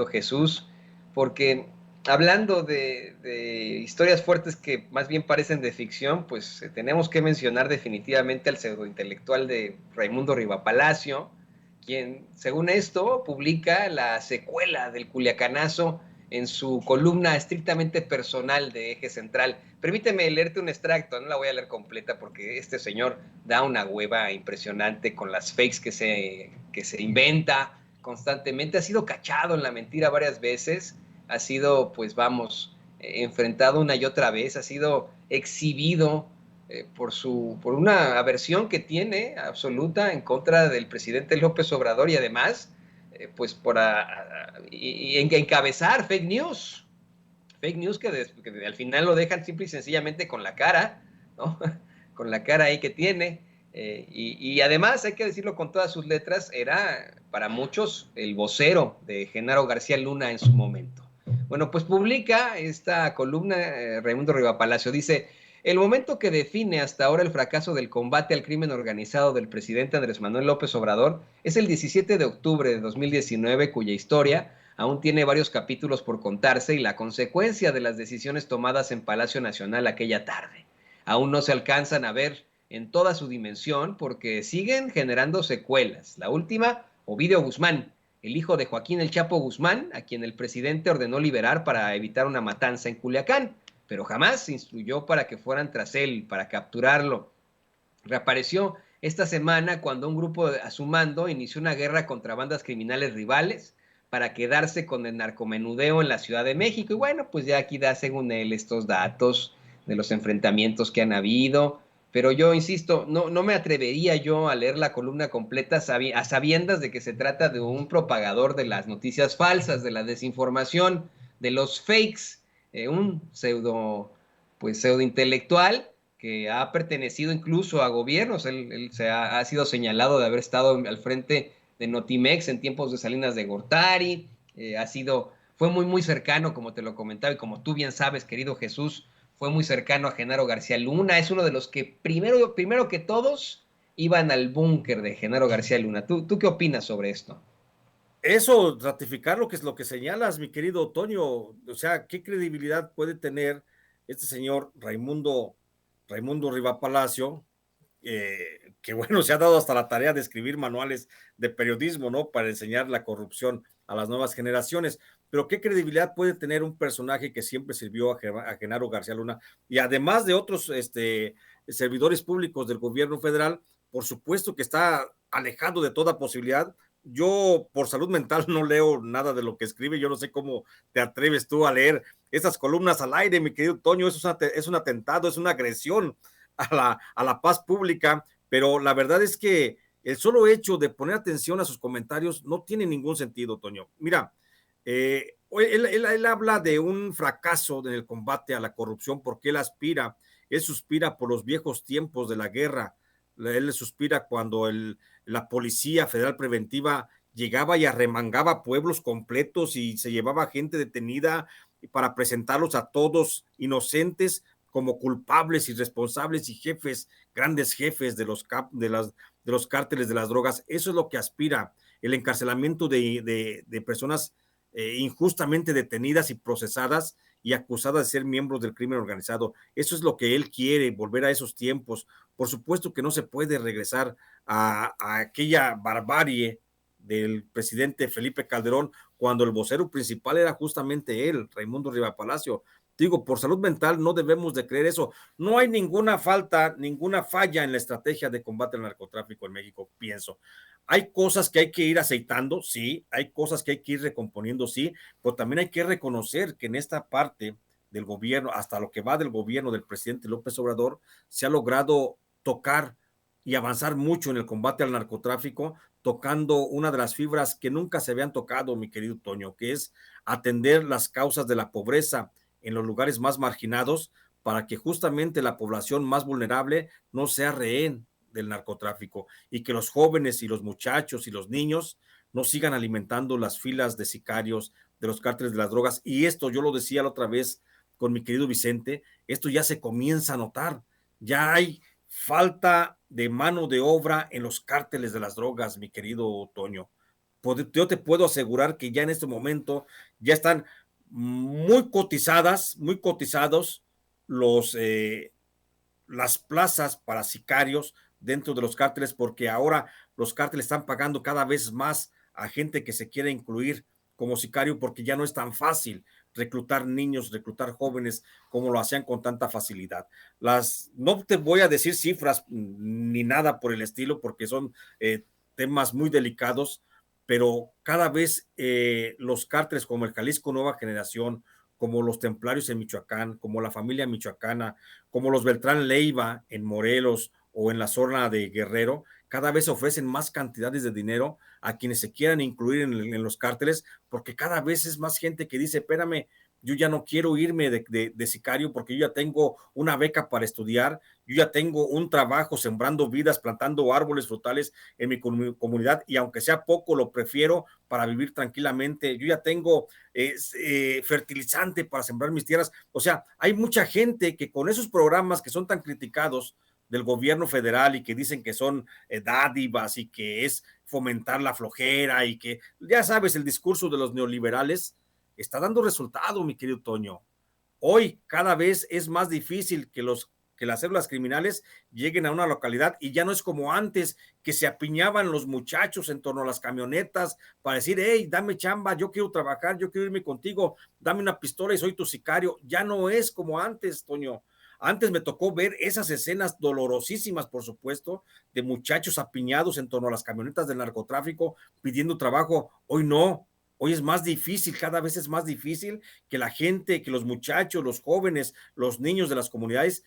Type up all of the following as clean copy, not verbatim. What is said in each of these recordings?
Jesús, porque hablando de historias fuertes que más bien parecen de ficción, pues tenemos que mencionar definitivamente al pseudointelectual de Raimundo Rivapalacio, quien, según esto, publica la secuela del Culiacanazo en su columna estrictamente personal de Eje Central. Permíteme leerte un extracto, no la voy a leer completa porque este señor da una hueva impresionante con las fakes que se inventa constantemente, ha sido cachado en la mentira varias veces, ha sido, pues vamos, enfrentado una y otra vez, ha sido exhibido por una aversión que tiene absoluta en contra del presidente López Obrador y además, pues y encabezar fake news que al final lo dejan simple y sencillamente con la cara, ¿no? Con la cara ahí que tiene. Y además, hay que decirlo con todas sus letras, era para muchos el vocero de Genaro García Luna en su momento. Bueno, pues publica esta columna Raimundo Rivapalacio. Dice, el momento que define hasta ahora el fracaso del combate al crimen organizado del presidente Andrés Manuel López Obrador es el 17 de octubre de 2019, cuya historia aún tiene varios capítulos por contarse y la consecuencia de las decisiones tomadas en Palacio Nacional aquella tarde. Aún no se alcanzan a ver en toda su dimensión porque siguen generando secuelas. La última, Ovidio Guzmán, el hijo de Joaquín El Chapo Guzmán, a quien el presidente ordenó liberar para evitar una matanza en Culiacán, pero jamás se instruyó para que fueran tras él, para capturarlo. Reapareció esta semana cuando un grupo a su mando inició una guerra contra bandas criminales rivales para quedarse con el narcomenudeo en la Ciudad de México. Y bueno, pues ya aquí da según él estos datos de los enfrentamientos que han habido. Pero yo insisto, no me atrevería yo a leer la columna completa a sabiendas de que se trata de un propagador de las noticias falsas, de la desinformación, de los fakes, un pseudo intelectual que ha pertenecido incluso a gobiernos. Él ha sido señalado de haber estado al frente de Notimex en tiempos de Salinas de Gortari, fue muy cercano, como te lo comentaba, y como tú bien sabes, querido Jesús, fue muy cercano a Genaro García Luna, es uno de los que primero que todos iban al búnker de Genaro García Luna. ¿Tú qué opinas sobre esto? Eso, ratificar lo que es lo que señalas, mi querido Toño, o sea, ¿qué credibilidad puede tener este señor Raimundo Riva Palacio, que bueno, se ha dado hasta la tarea de escribir manuales de periodismo, ¿no? Para enseñar la corrupción a las nuevas generaciones. Pero ¿qué credibilidad puede tener un personaje que siempre sirvió a Genaro García Luna y además de otros servidores públicos del gobierno federal? Por supuesto que está alejado de toda posibilidad. Yo por salud mental no leo nada de lo que escribe, yo no sé cómo te atreves tú a leer esas columnas al aire, mi querido Toño, es un atentado, es una agresión a la paz pública, pero la verdad es que el solo hecho de poner atención a sus comentarios no tiene ningún sentido, Toño. Mira, él habla de un fracaso en el combate a la corrupción porque él suspira por los viejos tiempos de la guerra, él suspira cuando la Policía Federal Preventiva llegaba y arremangaba pueblos completos y se llevaba gente detenida para presentarlos a todos inocentes como culpables y responsables y jefes, grandes jefes de los cárteles de las drogas. Eso es lo que aspira el encarcelamiento de personas injustamente detenidas y procesadas y acusadas de ser miembros del crimen organizado. Eso es lo que él quiere, volver a esos tiempos. Por supuesto que no se puede regresar a aquella barbarie del presidente Felipe Calderón cuando el vocero principal era justamente él, Raimundo Riva Palacio. Digo, por salud mental no debemos de creer eso. No hay ninguna falla en la estrategia de combate al narcotráfico en México, pienso. Hay cosas que hay que ir aceitando, sí, hay cosas que hay que ir recomponiendo, sí, pero también hay que reconocer que en esta parte del gobierno, hasta lo que va del gobierno del presidente López Obrador, se ha logrado tocar y avanzar mucho en el combate al narcotráfico, tocando una de las fibras que nunca se habían tocado, mi querido Toño, que es atender las causas de la pobreza en los lugares más marginados para que justamente la población más vulnerable no sea rehén del narcotráfico y que los jóvenes y los muchachos y los niños no sigan alimentando las filas de sicarios de los cárteles de las drogas. Y esto yo lo decía la otra vez con mi querido Vicente, esto ya se comienza a notar, ya hay falta de mano de obra en los cárteles de las drogas, mi querido Toño. yo te puedo asegurar que ya en este momento ya están muy cotizados los, las plazas para sicarios dentro de los cárteles, porque ahora los cárteles están pagando cada vez más a gente que se quiere incluir como sicario, porque ya no es tan fácil reclutar niños, reclutar jóvenes como lo hacían con tanta facilidad. No te voy a decir cifras ni nada por el estilo, porque son temas muy delicados, pero cada vez los cárteles como el Jalisco Nueva Generación, como los Templarios en Michoacán, como la familia michoacana, como los Beltrán Leiva en Morelos o en la zona de Guerrero, cada vez ofrecen más cantidades de dinero a quienes se quieran incluir en los cárteles, porque cada vez es más gente que dice, espérame, yo ya no quiero irme de sicario porque yo ya tengo una beca para estudiar, yo ya tengo un trabajo sembrando vidas, plantando árboles frutales en mi comunidad y aunque sea poco, lo prefiero para vivir tranquilamente, yo ya tengo fertilizante para sembrar mis tierras. O sea, hay mucha gente que con esos programas que son tan criticados del gobierno federal y que dicen que son dádivas y que es fomentar la flojera y que, ya sabes, el discurso de los neoliberales está dando resultado, mi querido Toño. Hoy cada vez es más difícil que las células criminales lleguen a una localidad y ya no es como antes que se apiñaban los muchachos en torno a las camionetas para decir, hey, dame chamba, yo quiero trabajar, yo quiero irme contigo, dame una pistola y soy tu sicario. Ya no es como antes, Toño. Antes me tocó ver esas escenas dolorosísimas, por supuesto, de muchachos apiñados en torno a las camionetas del narcotráfico pidiendo trabajo. Hoy no, hoy es más difícil, cada vez es más difícil que la gente, que los muchachos, los jóvenes, los niños de las comunidades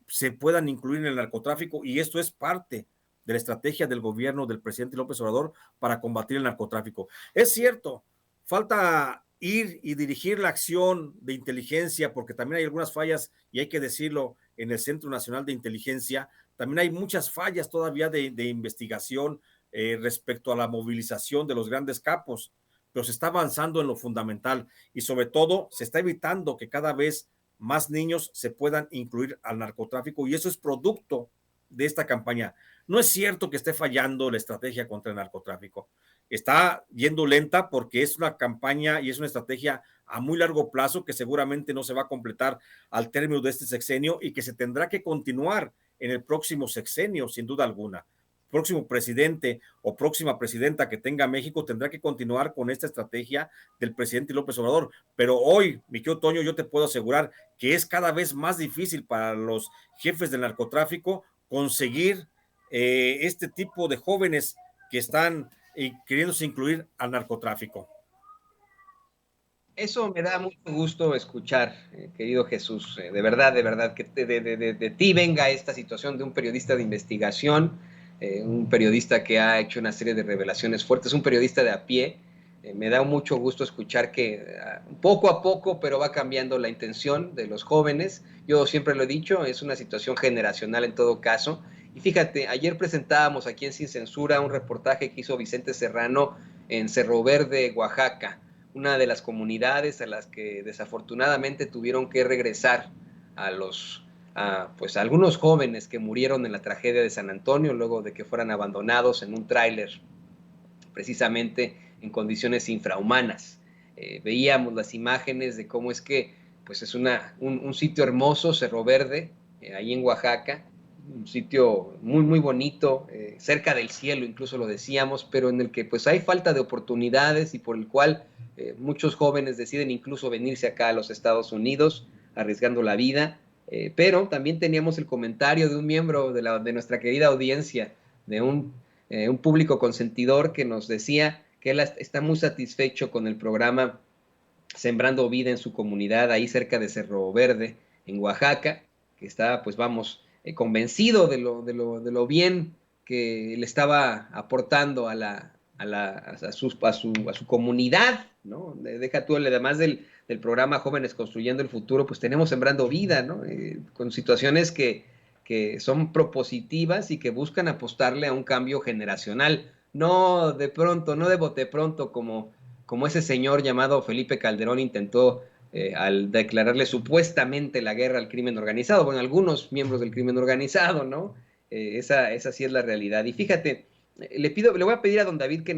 se puedan incluir en el narcotráfico y esto es parte de la estrategia del gobierno del presidente López Obrador para combatir el narcotráfico. Es cierto, falta ir y dirigir la acción de inteligencia, porque también hay algunas fallas, y hay que decirlo, en el Centro Nacional de Inteligencia, también hay muchas fallas todavía de investigación respecto a la movilización de los grandes capos, pero se está avanzando en lo fundamental y sobre todo se está evitando que cada vez más niños se puedan incluir al narcotráfico y eso es producto de esta campaña. No es cierto que esté fallando la estrategia contra el narcotráfico. Está yendo lenta porque es una campaña y es una estrategia a muy largo plazo que seguramente no se va a completar al término de este sexenio y que se tendrá que continuar en el próximo sexenio, sin duda alguna. Próximo presidente o próxima presidenta que tenga México tendrá que continuar con esta estrategia del presidente López Obrador. Pero hoy, mi querido Toño, yo te puedo asegurar que es cada vez más difícil para los jefes del narcotráfico conseguir este tipo de jóvenes que están queriéndose incluir al narcotráfico. Eso me da mucho gusto escuchar, querido Jesús. De verdad, que de ti venga esta situación de un periodista de investigación, un periodista que ha hecho una serie de revelaciones fuertes, un periodista de a pie. Me da mucho gusto escuchar que poco a poco, pero va cambiando la intención de los jóvenes. Yo siempre lo he dicho, es una situación generacional en todo caso. Y fíjate, ayer presentábamos aquí en Sin Censura un reportaje que hizo Vicente Serrano en Cerro Verde, Oaxaca, una de las comunidades a las que desafortunadamente tuvieron que regresar pues a algunos jóvenes que murieron en la tragedia de San Antonio luego de que fueran abandonados en un tráiler, precisamente en condiciones infrahumanas. Veíamos las imágenes de cómo es que pues es un sitio hermoso, Cerro Verde, ahí en Oaxaca, un sitio muy, muy bonito, cerca del cielo, incluso lo decíamos, pero en el que pues hay falta de oportunidades y por el cual muchos jóvenes deciden incluso venirse acá a los Estados Unidos, arriesgando la vida, pero también teníamos el comentario de un miembro de nuestra querida audiencia, de un público consentidor que nos decía que él está muy satisfecho con el programa Sembrando Vida en su comunidad, ahí cerca de Cerro Verde, en Oaxaca, que está, pues vamos, convencido de lo bien que le estaba aportando a su comunidad, ¿no? Deja tú, además del programa Jóvenes Construyendo el Futuro, pues tenemos Sembrando Vida, ¿no? Con situaciones que son propositivas y que buscan apostarle a un cambio generacional, no de pronto, no de bote pronto como ese señor llamado Felipe Calderón intentó al declararle supuestamente la guerra al crimen organizado, bueno, algunos miembros del crimen organizado, ¿no? Esa sí es la realidad. Y fíjate, le voy a pedir a don David que